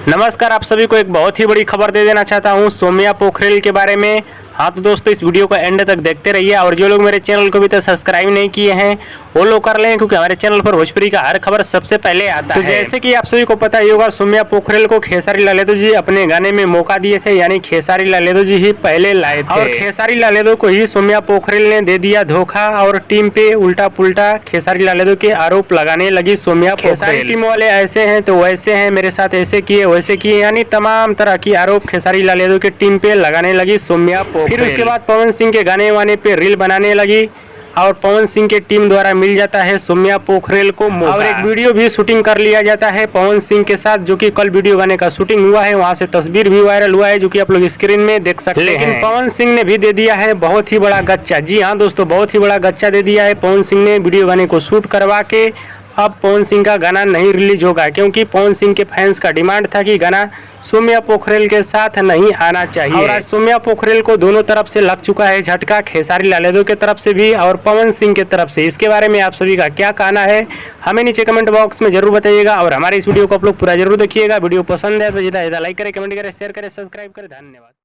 नमस्कार, आप सभी को एक बहुत ही बड़ी खबर दे देना चाहता हूं सौम्या पोखरेल के बारे में। हाँ तो दोस्तों, इस वीडियो को एंड तक देखते रहिए और जो लोग मेरे चैनल को भी तक सब्सक्राइब नहीं किए हैं वो लोग कर लें, क्योंकि हमारे चैनल पर भोजपुरी का हर खबर सबसे पहले आता है। जैसे कि आप सभी को पता ही होगा, सौम्या पोखरेल को खेसारी लाल यादव जी अपने गाने में मौका दिए थे, यानी खेसारी लाल यादव जी ही पहले लाए थे और खेसारी लाल यादव को ही सौम्या पोखरेल ने दे दिया धोखा और टीम पे उल्टा पुल्टा खेसारी लाल यादव के आरोप लगाने लगी सौम्या पोखरेल। टीम वाले ऐसे हैं तो वैसे हैं, मेरे साथ ऐसे किए वैसे किए, यानी तमाम तरह की आरोप खेसारी लाल यादव के टीम पे लगाने लगी सौम्या पोखरेल। फिर उसके बाद पवन सिंह के गाने वाने पे रील बनाने लगी और पवन सिंह के टीम द्वारा मिल जाता है सौम्या पोखरेल को मौका। और एक वीडियो भी शूटिंग कर लिया जाता है पवन सिंह के साथ, जो कि कल वीडियो गाने का शूटिंग हुआ है, वहां से तस्वीर भी वायरल हुआ है, जो कि आप लोग स्क्रीन में देख सकते हैं। लेकिन पवन सिंह ने भी दे दिया है बहुत ही बड़ा गच्चा। जी हाँ दोस्तों, बहुत ही बड़ा गच्चा दे दिया है पवन सिंह ने वीडियो गाने को शूट करवा के। अब पवन सिंह का गाना नहीं रिलीज होगा, क्योंकि पवन सिंह के फैंस का डिमांड था कि गाना सौम्या पोखरेल के साथ नहीं आना चाहिए। और आज सौम्या पोखरेल को दोनों तरफ से लग चुका है झटका, खेसारी लाल यादव की तरफ से भी और पवन सिंह की तरफ से। इसके बारे में आप सभी का क्या कहना है हमें नीचे कमेंट बॉक्स में जरूर बताइएगा और हमारे इस वीडियो को आप लोग पूरा जरूर देखिएगा। वीडियो पसंद है तो ज़्यादा लाइक करें, कमेंट करें, शेयर करें, सब्सक्राइब करें। धन्यवाद।